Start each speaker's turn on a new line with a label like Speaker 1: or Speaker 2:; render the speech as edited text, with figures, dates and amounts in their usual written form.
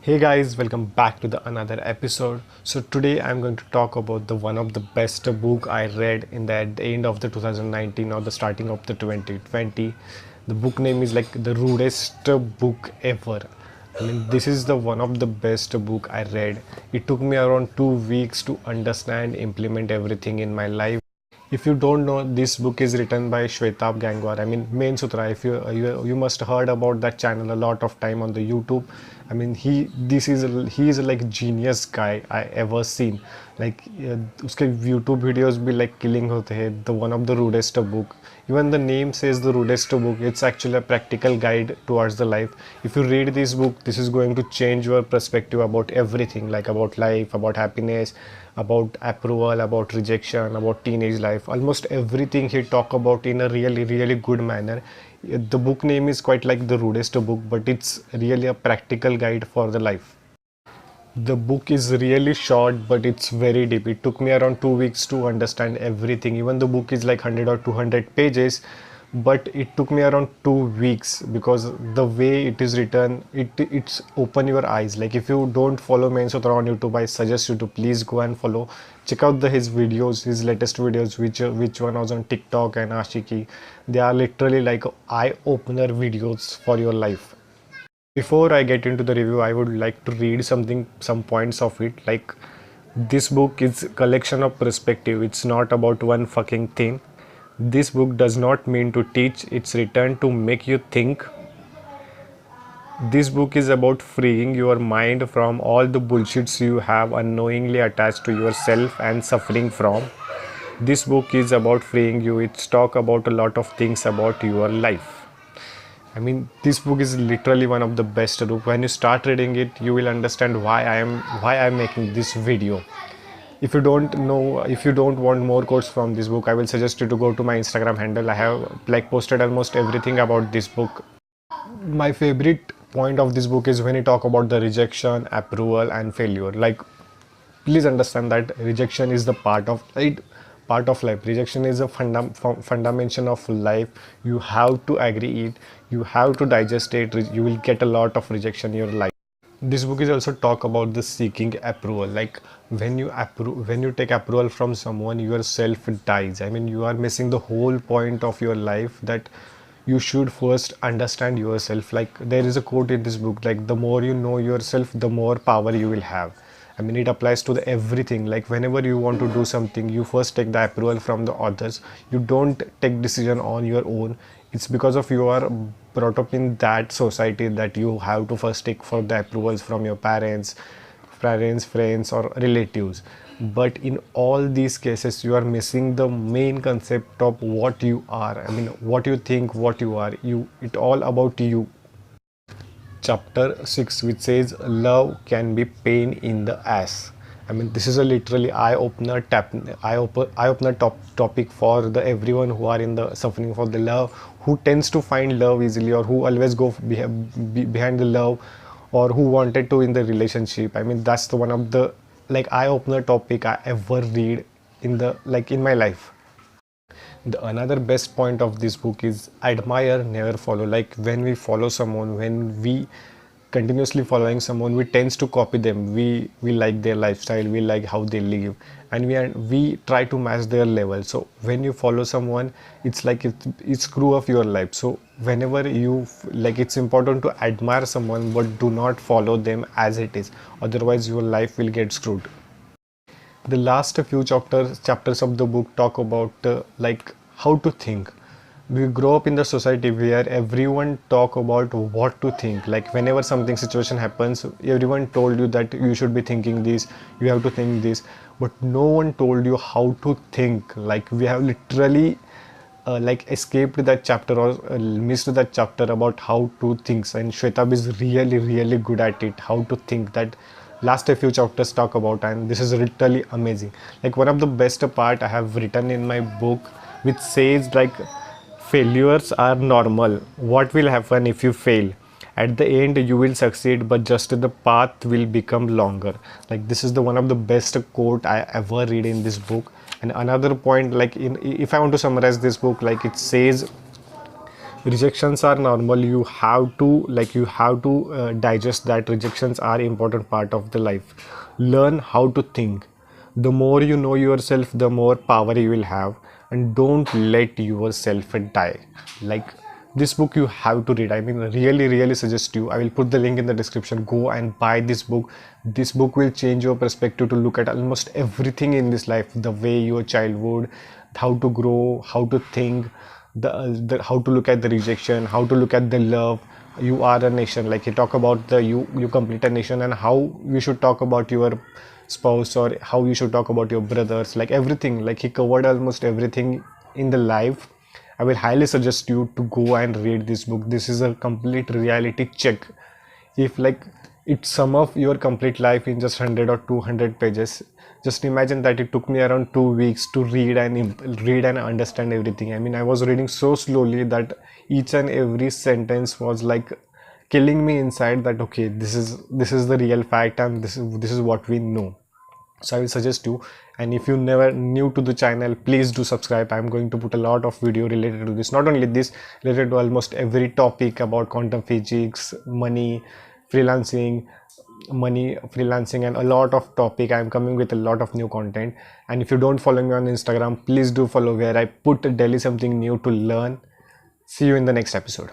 Speaker 1: Hey guys, welcome back to the another episode. So today I'm going to talk about the one of the best book I read in at the end of the 2019 or the starting of the 2020. The book name is like the rudest book ever. This is the one of the best book I read. It took me around 2 weeks to understand, implement everything in my life. If you don't know, this book is written by Shwetabh Gangwar. Mensutra. If you must heard about that channel a lot of time on the YouTube. He is like genius guy I ever seen. Like उसके YouTube videos भी like killing होते हैं. The one of the rudest book. Even the name says the rudest book. It's actually a practical guide towards the life. If you read this book, this is going to change your perspective about everything, like about life, about happiness, about approval, about rejection, about teenage life. Almost everything he talk about in a really good manner. The book name is quite like the rudest book, but it's really a practical guide for the life. The book is really short, but it's very deep. It took me around 2 weeks to understand everything. Even the book is like 100 or 200 pages, but it took me around 2 weeks because the way it is written, it's open your eyes. Like if you don't follow Mensutra on YouTube, I suggest you to please go and follow. Check out his videos, his latest videos, which one was on TikTok and Ashiki. They are literally like eye opener videos for your life. Before I get into the review, I would like to read some points of it. Like this book is collection of perspective. It's not about one fucking thing. This book does not mean to teach. It's written to make you think. This book is about freeing your mind from all the bullshits you have unknowingly attached to yourself and suffering from. This book is about freeing you. It's talk about a lot of things about your life. This book is literally one of the best book. When you start reading it, you will understand why I'm making this video. If you don't know, if you don't want more quotes from this book, I will suggest you to go to my Instagram handle. I have like posted almost everything about this book. My favorite point of this book is when you talk about the rejection, approval, and failure. Like, please understand that rejection is the part of it. Part of life. Rejection is a fundamental of life. You have to agree it, you have to digest it. You will get a lot of rejection in your life. This book is also talk about the seeking approval. Like when you take approval from someone, yourself dies. You are missing the whole point of your life, that you should first understand yourself. Like there is a quote in this book, like the more you know yourself, the more power you will have. It applies to everything. Like whenever you want to do something, you first take the approval from the others. You don't take decision on your own. It's because of you are brought up in that society that you have to first take for the approvals from your parents, friends, or relatives. But in all these cases, you are missing the main concept of what you are. What you think, what you are. It all about you. Chapter 6, which says love can be pain in the ass. This is a literally eye-opener topic for the everyone who are in the suffering for the love, who tends to find love easily, or who always go behind the love, or who wanted to in the relationship. That's the one of the like eye-opener topic I ever read in my life. The another best point of this book is admire, never follow. Like when we follow someone, when we continuously following someone, we tends to copy them. We like their lifestyle, we like how they live, and we try to match their level. So when you follow someone, it's like it's screw of your life. So whenever you like, it's important to admire someone, but do not follow them as it is, otherwise your life will get screwed. The last few chapters of the book talk about like how to think. We grow up in the society where everyone talk about what to think. Like whenever something situation happens, everyone told you that you should be thinking this, you have to think this, but no one told you how to think. Like we have literally like escaped that chapter, or missed that chapter about how to think, and Shwetabh is really good at it, how to think. That last a few chapters talk about, and this is literally amazing. Like one of the best part I have written in my book, which says like failures are normal. What will happen if you fail? At the end you will succeed, but just the path will become longer. Like this is the one of the best quote I ever read in this book. And another point, like if I want to summarize this book, like it says Rejections are normal. You have to digest that rejections are important part of the life. Learn how to think. The more you know yourself, the more power you will have. And don't let yourself die. Like, this book you have to read. I mean, really suggest you. I will put the link in the description. Go and buy this book. This book will change your perspective to look at almost everything in this life. The way your childhood, how to grow, how to think, the how to look at the rejection, how to look at the love. You are a nation. Like, he talk about the you complete a nation, and how you should talk about your spouse, or how you should talk about your brothers, like everything. Like, he covered almost everything in the life. I will highly suggest you to go and read this book. This is a complete reality check. If like it sum up your complete life in just 100 or 200 pages, just imagine that it took me around 2 weeks to read and understand everything. I mean, I was reading so slowly that each and every sentence was like killing me inside, that okay, this is the real fact, and this is what we know. So I will suggest you. And if you never new to the channel, please do subscribe. I'm going to put a lot of video related to this, not only this, related to almost every topic about quantum physics, freelancing freelancing, and a lot of topic. I'm coming with a lot of new content. And if you don't follow me on Instagram, please do follow, where I put daily something new to learn. See you in the next episode.